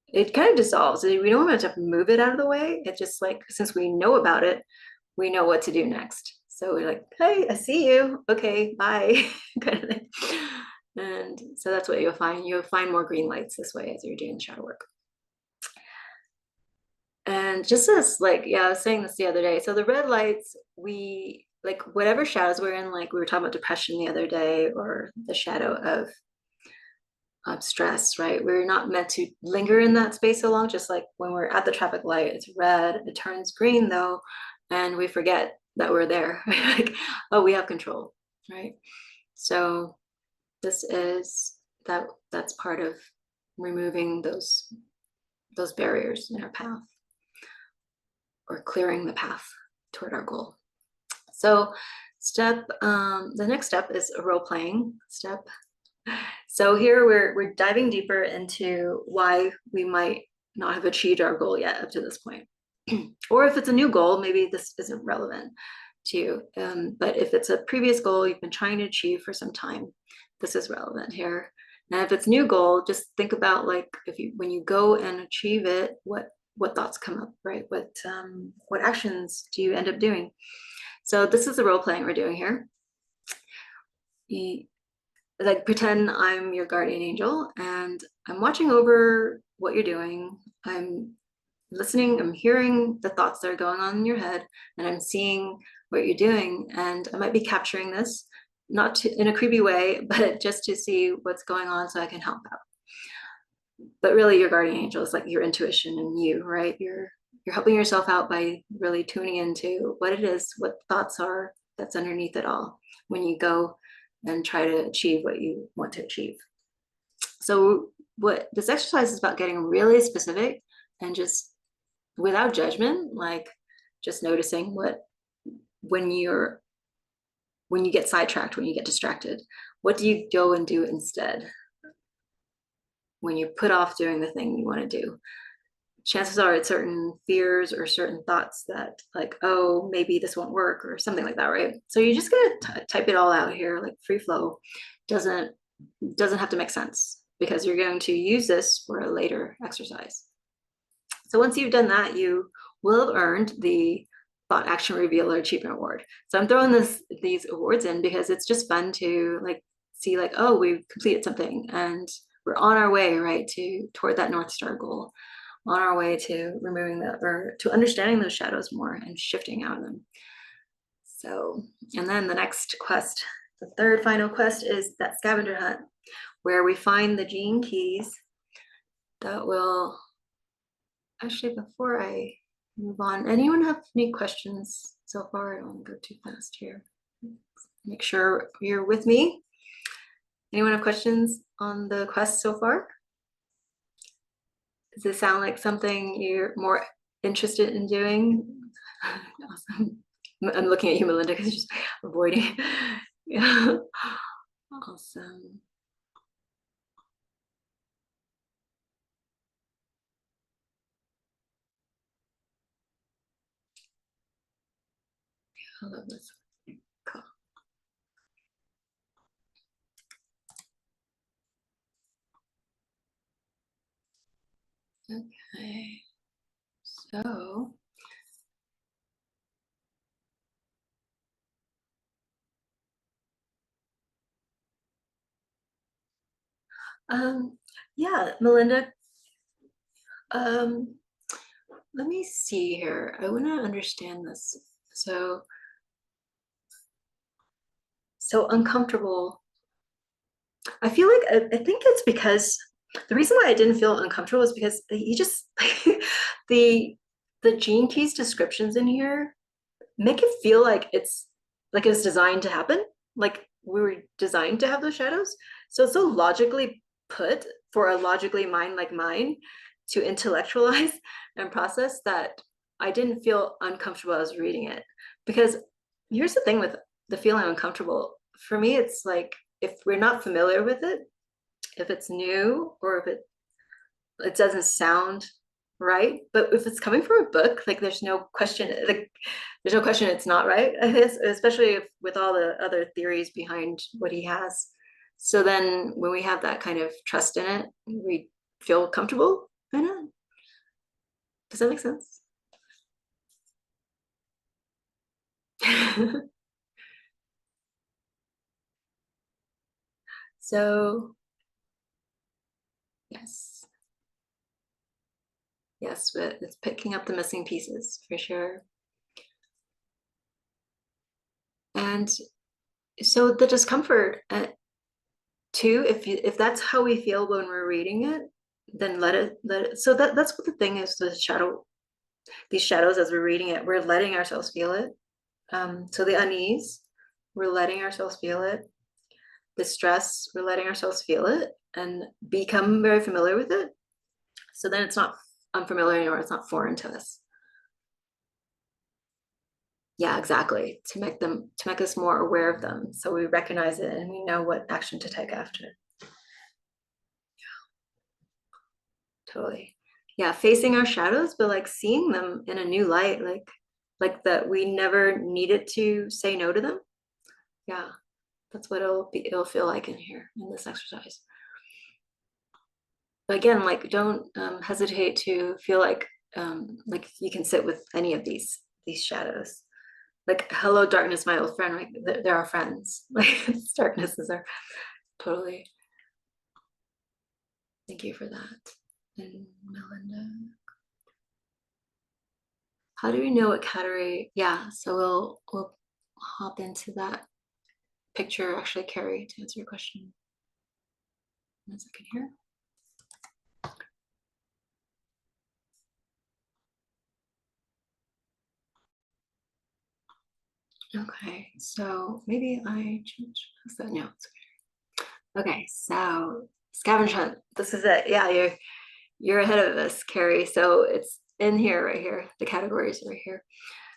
it kind of dissolves. We don't have to move it out of the way. It's just like, since we know about it, we know what to do next. So we're like, hey, I see you. Okay, bye, kind of thing. And so that's what you'll find. You'll find more green lights this way as you're doing the shadow work. And just as, like, yeah, I was saying this the other day. So the red lights, we, like, whatever shadows we're in, like we were talking about depression the other day, or the shadow of stress, right? We're not meant to linger in that space so long. Just like when we're at the traffic light, it's red, it turns green though, and we forget that we're there. Like, oh, we have control, right? So this is that's part of removing those barriers in our path, or clearing the path toward our goal. So the next step is a role-playing step. So here we're diving deeper into why we might not have achieved our goal yet up to this point. Or if it's a new goal, maybe this isn't relevant to you. But if it's a previous goal you've been trying to achieve for some time, this is relevant here. And if it's new goal, just think about like when you go and achieve it, what thoughts come up, right? What actions do you end up doing? So this is the role playing we're doing here. Like pretend I'm your guardian angel and I'm watching over what you're doing. I'm listening, I'm hearing the thoughts that are going on in your head, and I'm seeing what you're doing. And I might be capturing this, in a creepy way, but just to see what's going on so I can help out. But really, your guardian angel is like your intuition and you, right? You're helping yourself out by really tuning into what it is, what thoughts are that's underneath it all when you go and try to achieve what you want to achieve. So what this exercise is about, getting really specific and just without judgment, like just noticing when you get sidetracked, when you get distracted, what do you go and do instead? When you put off doing the thing you want to do, chances are it's certain fears or certain thoughts that like, oh, maybe this won't work or something like that, right? So you're just gonna type it all out here, like free flow. Doesn't have to make sense because you're going to use this for a later exercise. So once you've done that, you will have earned the Thought Action Revealer Achievement Award. So I'm throwing these awards in because it's just fun to like see like, oh, we've completed something and we're on our way, right, toward that North Star goal, on our way to removing or to understanding those shadows more and shifting out of them. So, and then the next quest, the third final quest, is that scavenger hunt where we find the gene keys that will, actually, before I move on, anyone have any questions so far? I don't want to go too fast here. Make sure you're with me. Anyone have questions on the quest so far? Does it sound like something you're more interested in doing? Awesome. I'm looking at you, Melinda, because you're just avoiding. Yeah. Awesome. I love this. Cool. Okay. So yeah, Melinda, let me see here. I want to understand this. So uncomfortable. I feel like I think it's because the reason why I didn't feel uncomfortable is because you just the the gene keys descriptions in here make it feel like it's like it was designed to happen. Like we were designed to have those shadows. So it's so logically put for a logically mind like mine to intellectualize and process that I didn't feel uncomfortable as reading it. Because here's the thing with the feeling uncomfortable. For me, it's like if we're not familiar with it, if it's new or if it doesn't sound right, but if it's coming from a book, like there's no question, like there's no question it's not right, I guess, especially with all the other theories behind what he has. So then when we have that kind of trust in it, we feel comfortable in it. Does that make sense? So yes, yes, but it's picking up the missing pieces for sure. And so the discomfort too, if that's how we feel when we're reading it, then let it. So that's what the thing is. These shadows, as we're reading it, we're letting ourselves feel it. So the unease, we're letting ourselves feel it. The stress, we're letting ourselves feel it and become very familiar with it. So then it's not unfamiliar anymore. It's not foreign to us. Yeah, exactly. To make us more aware of them, so we recognize it and we know what action to take after. Totally. Yeah, facing our shadows, but like seeing them in a new light, like that we never needed to say no to them. Yeah, that's what it'll feel like in here in this exercise. again, like don't hesitate to feel like you can sit with any of these shadows. Like, hello, darkness, my old friend. Like, they're our friends. Like, darknesses are totally. Thank you for that. And Melinda, how do we know what category? Yeah, so we'll hop into that picture, actually, Carrie, to answer your question. 1 second here. Okay, so maybe I changed that. No, it's okay. Okay, so scavenger hunt. This is it. Yeah, you're ahead of us, Carrie. So it's in here, right here. The categories right here.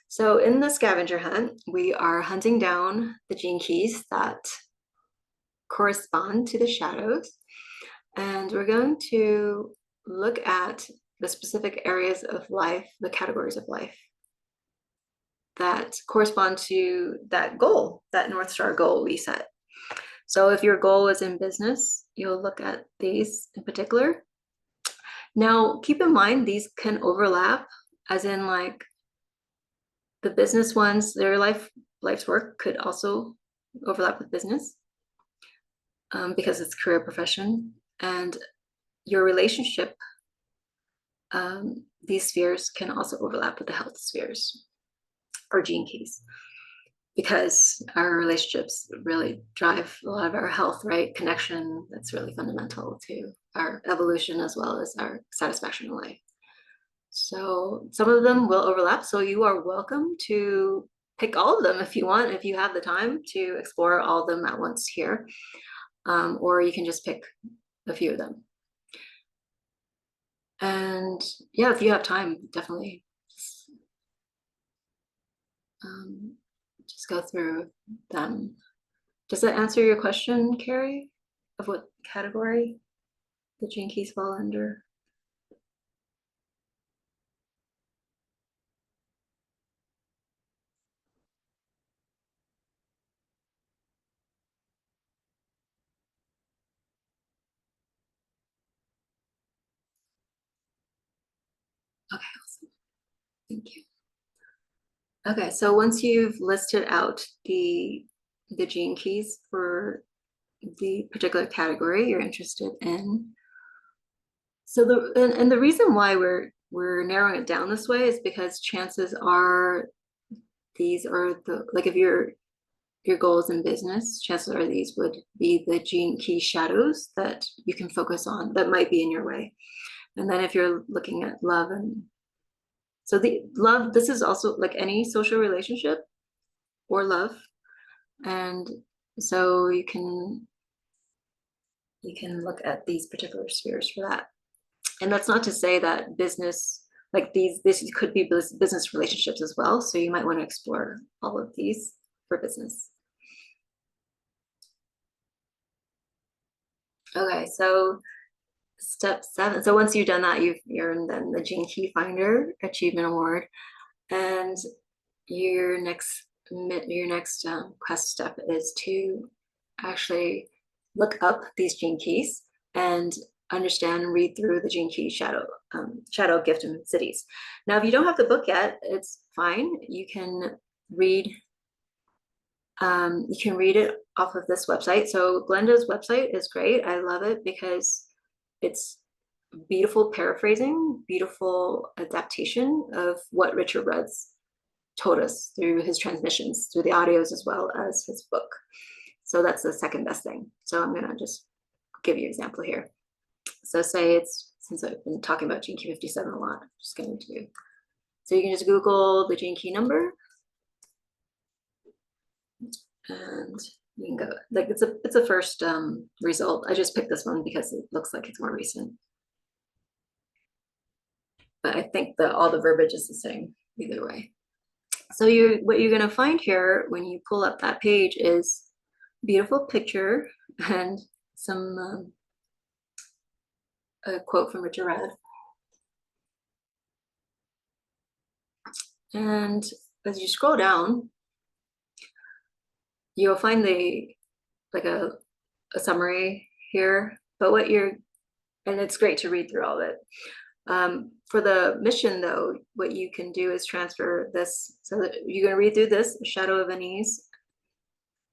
So in the scavenger hunt, we are hunting down the gene keys that correspond to the shadows. And we're going to look at the specific areas of life, the categories of life that correspond to that goal, that North Star goal we set. So if your goal is in business, you'll look at these in particular. Now, keep in mind, these can overlap, as in like the business ones, their life's work could also overlap with business because it's career profession. And your relationship, these spheres can also overlap with the health spheres or gene keys, because our relationships really drive a lot of our health, right? Connection, that's really fundamental to our evolution as well as our satisfaction in life. So some of them will overlap. So you are welcome to pick all of them if you want, if you have the time to explore all of them at once here. Or you can just pick a few of them. And yeah, if you have time, definitely just go through them. Does that answer your question, Carrie, of what category the gene keys fall under? Okay, awesome. Thank you. Okay, so once you've listed out the gene keys for the particular category you're interested in, so the reason why we're narrowing it down this way is because chances are these are the, like, if your goal is in business, chances are these would be the gene key shadows that you can focus on that might be in your way. And then if you're looking at love, and so the love, this is also like any social relationship or love. And so you can look at these particular spheres for that. And that's not to say that business, like this could be business relationships as well. So you might want to explore all of these for business. Okay, so step 7. So once you've done that, you've earned then the Gene Key Finder Achievement Award. And your next quest step is to actually look up these gene keys and understand and read through the Gene Key Shadow Gift and Cities. Now, if you don't have the book yet, it's fine. You can read it off of this website. So Glenda's website is great. I love it because it's beautiful paraphrasing, beautiful adaptation of what Richard Rudd's told us through his transmissions, through the audios as well as his book. So that's the second best thing. So I'm gonna just give you an example here. So say since I've been talking about gene key 57 a lot, I'm just going to do, so you can just Google the gene key number, and you can go, like, it's a first result. I just picked this one because it looks like it's more recent. But I think that all the verbiage is the same either way. So what you're gonna find here when you pull up that page is a beautiful picture and some a quote from Richard Rudd. And as you scroll down, you'll find a summary here. But what you're and it's great to read through all of it. For the mission, though, what you can do is transfer this. So that you're going to read through this, Shadow of Unease,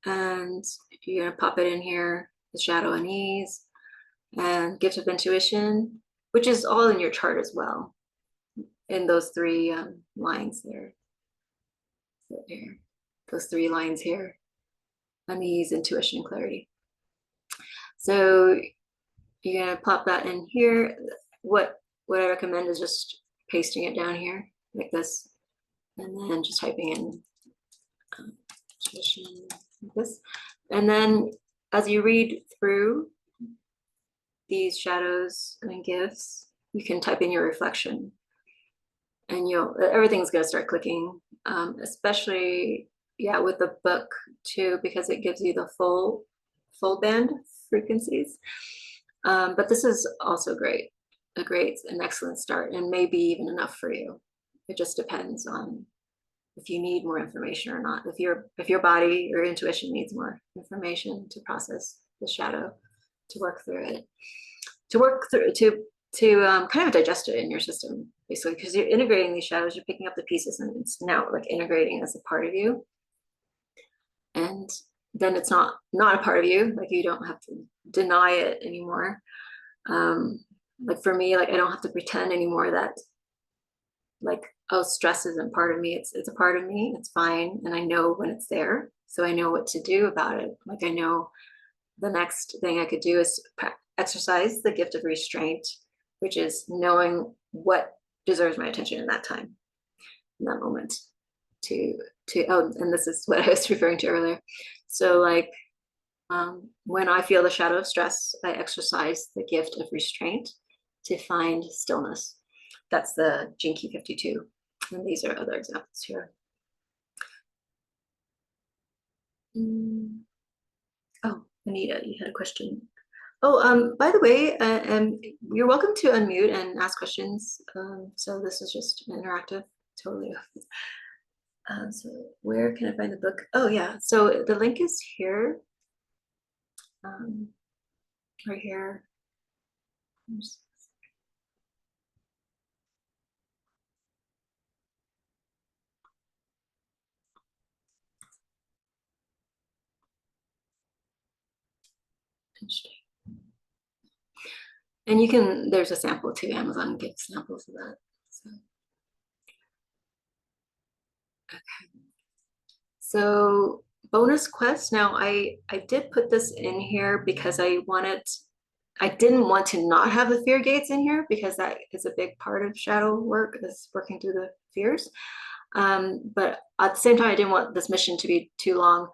and you're going to pop it in here, the Shadow of Unease, and Gift of Intuition, which is all in your chart as well, in those three lines there. There. Those three lines here, Unease, Intuition, Clarity. So you're going to pop that in here. What I recommend is just pasting it down here like this, and then just typing in intuition like this. And then as you read through these shadows and gifts, you can type in your reflection, and everything's going to start clicking, especially with the book too, because it gives you the full band frequencies. But this is also an excellent start, and maybe even enough for you. It just depends on if you need more information or not. If your body or intuition needs more information to process the shadow, to work through it, to kind of digest it in your system, basically, because you're integrating these shadows, you're picking up the pieces, and it's now like integrating as a part of you. And then it's not a part of you. Like, you don't have to deny it anymore. Like for me, like I don't have to pretend anymore that like, oh, stress isn't part of me. It's a part of me. It's fine. And I know when it's there. So I know what to do about it. Like, I know the next thing I could do is exercise the gift of restraint, which is knowing what deserves my attention in that time, in that moment. And this is what I was referring to earlier. So like, when I feel the shadow of stress, I exercise the gift of restraint to find stillness. That's the Gene Key 52. And these are other examples here. Oh, Anita, you had a question. Oh, by the way, you're welcome to unmute and ask questions. So this is just interactive, totally. So where can I find the book? Oh yeah, so the link is here. Right here. And there's a sample too. Amazon gives samples of that. So, okay. So bonus quest. Now I did put this in here because I didn't want to not have the fear gates in here, because that is a big part of shadow work, is working through the fears. But at the same time, I didn't want this mission to be too long.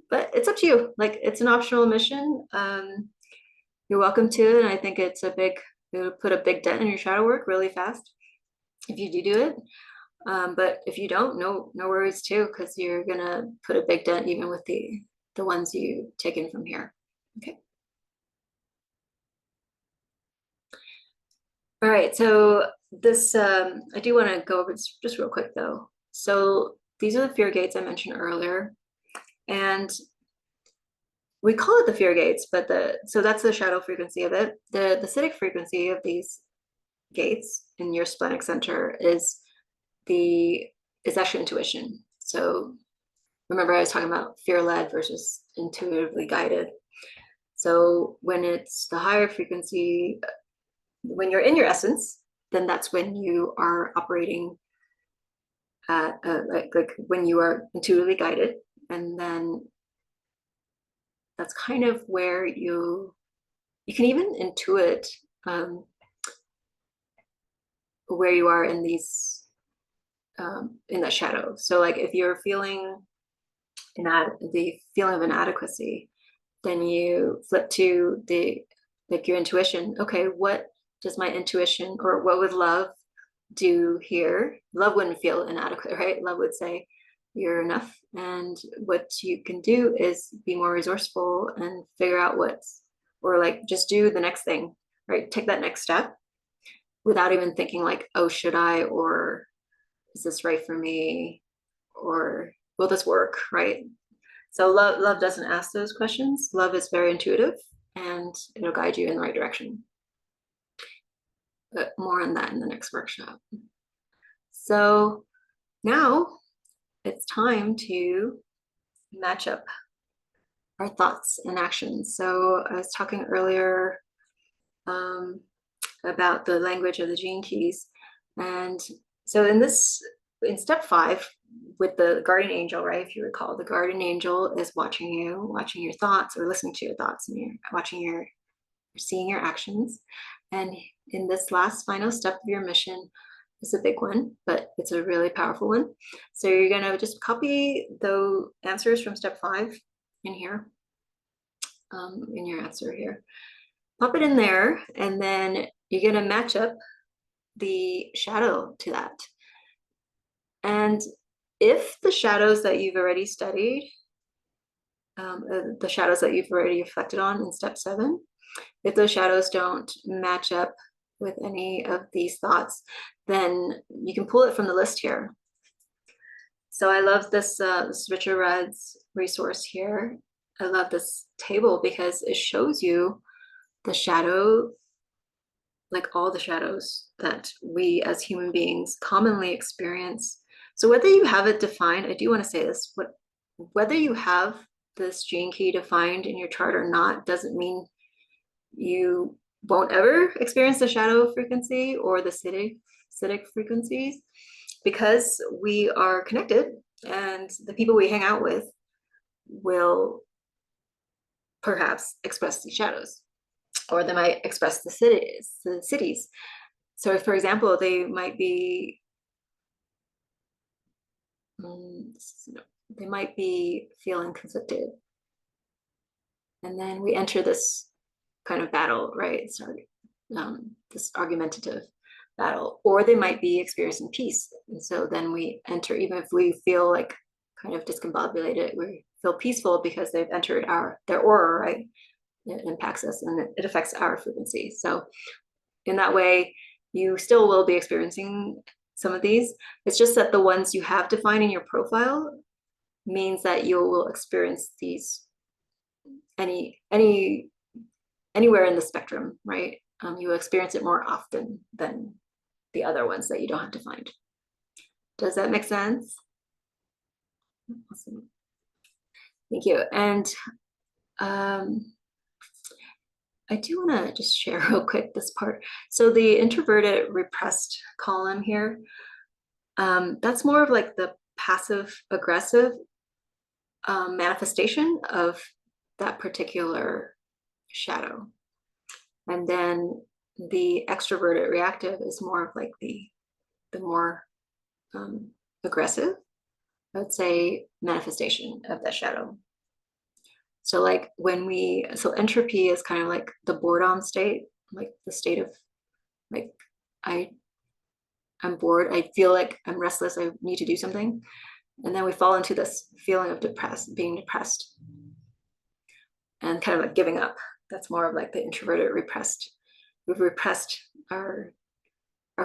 But it's up to you. Like, it's an optional mission. You're welcome to it. And I think it'll put a big dent in your shadow work really fast if you do it. But if you don't, no worries too, because you're gonna put a big dent even with the ones you taken from here. Okay. All right, so this, I do want to go over this just real quick though. So these are the fear gates I mentioned earlier, and we call it the fear gates, but so that's the shadow frequency of it. The acidic frequency of these gates in your splenic center is actually intuition. So remember, I was talking about fear-led versus intuitively guided. So when it's the higher frequency, when you're in your essence, then that's when you are operating at like when you are intuitively guided, and then that's kind of where you can even intuit where you are in these in that shadow. So like, if you're feeling the feeling of inadequacy, then you flip to your intuition. Okay, what does my intuition, or what would love do here? Love wouldn't feel inadequate, right? Love would say you're enough. And what you can do is be more resourceful and figure out or like just do the next thing, right? Take that next step without even thinking like, oh, should I, or is this right for me, or will this work, right? So love doesn't ask those questions. Love is very intuitive, and it'll guide you in the right direction. but more on that in the next workshop. So now it's time to match up our thoughts and actions. So I was talking earlier about the language of the gene keys. And so in step 5, with the guardian angel, right? If you recall, the guardian angel is watching you, watching your thoughts, or listening to your thoughts, and you're seeing your actions. And in this last final step of your mission is a big one, but it's a really powerful one. So you're gonna just copy the answers from step 5 in here, in your answer here. Pop it in there, and then you're gonna match up the shadow to that. And if the shadows that you've already studied, the shadows that you've already reflected on in step 7, if those shadows don't match up with any of these thoughts, then you can pull it from the list here. So I love this, this Richard Rudd's resource here. I love this table because it shows you the shadow, like all the shadows that we as human beings commonly experience. So whether you have it defined, I do want to say this, whether you have this gene key defined in your chart or not, doesn't mean you won't ever experience the shadow frequency or the acidic frequencies, because we are connected, and the people we hang out with will perhaps express these shadows, or they might express the cities. So for example, they might be feeling conflicted, and then we enter this kind of battle, right? Sorry, this argumentative battle. Or they might be experiencing peace, and so then we enter, even if we feel like kind of discombobulated, we feel peaceful because they've entered their aura, right? It impacts us and it affects our frequency. So in that way, you still will be experiencing some of these. It's just that the ones you have defined in your profile means that you will experience these anywhere in the spectrum, right? You will experience it more often than the other ones that you don't have defined. Does that make sense? Awesome. Thank you. And I do want to just share real quick this part. So the introverted repressed column here, that's more of like the passive aggressive manifestation of that particular shadow. And then the extroverted reactive is more of like the more aggressive, I would say, manifestation of that shadow. So like so entropy is kind of like the boredom state, like the state of like, I'm bored, I feel like I'm restless, I need to do something. And then we fall into this feeling of being depressed and kind of like giving up. That's more of like the introverted repressed. We've repressed our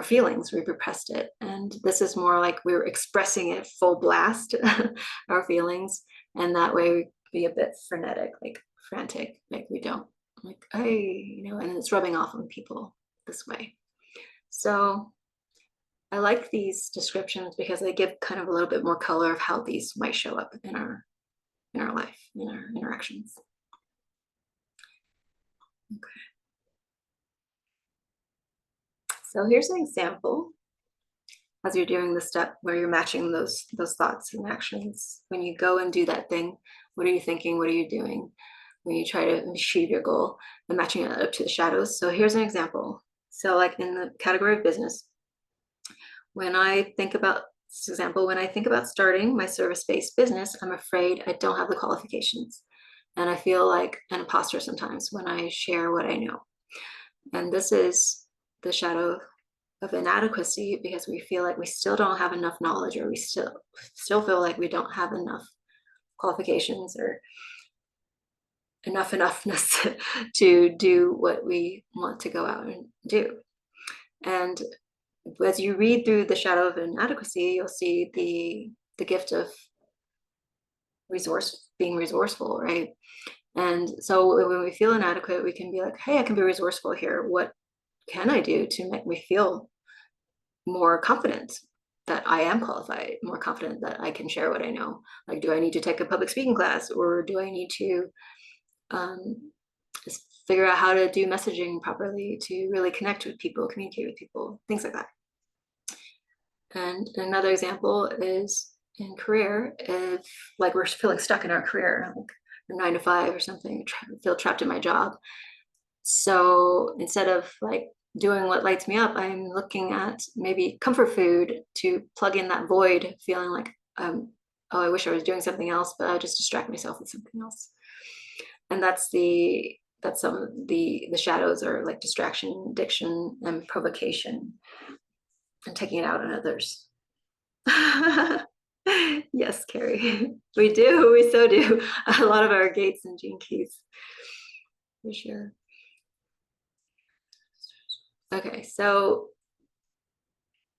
feelings, we've repressed it. And this is more like we're expressing it full blast, our feelings. And that way we be a bit frenetic, like frantic, like we don't, like, and it's rubbing off on people this way. So I like these descriptions because they give kind of a little bit more color of how these might show up in our life, in our interactions. Okay. So here's an example as you're doing the step where you're matching those thoughts and actions. When you go and do that thing, what are you thinking? What are you doing when you try to achieve your goal, and matching it up to the shadows? So here's an example. So like in the category of business, when I think about this example, when I think about starting my service-based business, I'm afraid I don't have the qualifications. And I feel like an imposter sometimes when I share what I know. And this is the shadow of inadequacy, because we feel like we still don't have enough knowledge, or we still feel like we don't have enough qualifications or enoughness to do what we want to go out and do. And as you read through the shadow of inadequacy, you'll see the gift of being resourceful, right? And so when we feel inadequate, we can be like, hey, I can be resourceful here. What can I do to make me feel more confident that I am qualified, more confident that I can share what I know? Like, do I need to take a public speaking class, or do I need to just figure out how to do messaging properly to really connect with people, communicate with people, things like that. And another example is in career, if like we're feeling stuck in our career, like 9 to 5 or something, feel trapped in my job. So instead of like doing what lights me up, I'm looking at maybe comfort food to plug in that void, feeling like, oh, I wish I was doing something else, but I just distract myself with something else. And that's some of the shadows are like distraction, addiction, and provocation, and taking it out on others. Yes, Carrie, we do. We so do. A lot of our gates and gene keys, for sure. Okay, so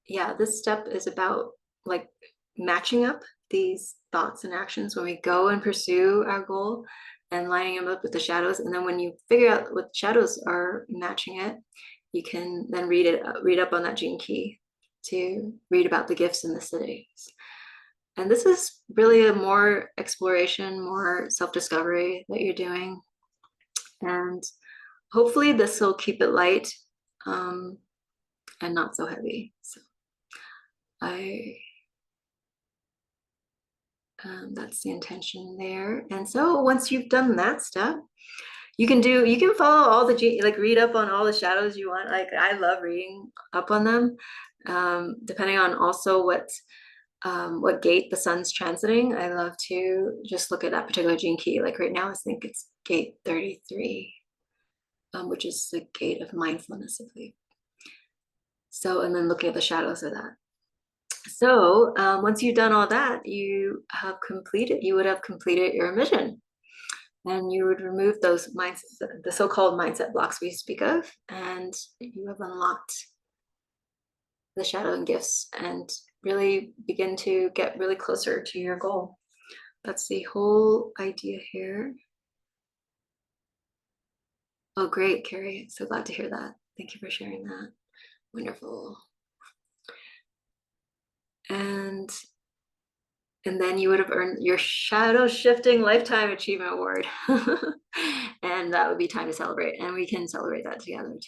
yeah, this step is about like matching up these thoughts and actions when we go and pursue our goal, and lining them up with the shadows. And then when you figure out what shadows are matching it, you can then read up on that gene key to read about the gifts in the cities. And this is really a more exploration, more self-discovery that you're doing. And hopefully this will keep it light, and not so heavy. So that's the intention there. And so once you've done that step, you can follow all the, like read up on all the shadows you want. Like I love reading up on them, depending on also what gate the sun's transiting. I love to just look at that particular gene key. Like right now, I think it's gate 33, which is the gate of mindfulness, I believe. So, and then looking at the shadows of that. So once you've done all that, you would have completed your mission. And you would remove those the so-called mindset blocks we speak of, and you have unlocked the shadow and gifts, and really begin to get really closer to your goal. That's the whole idea here. Oh, great, Carrie. So glad to hear that. Thank you for sharing that. Wonderful. And then you would have earned your Shadow-Shifting Lifetime Achievement Award. And that would be time to celebrate. And we can celebrate that together.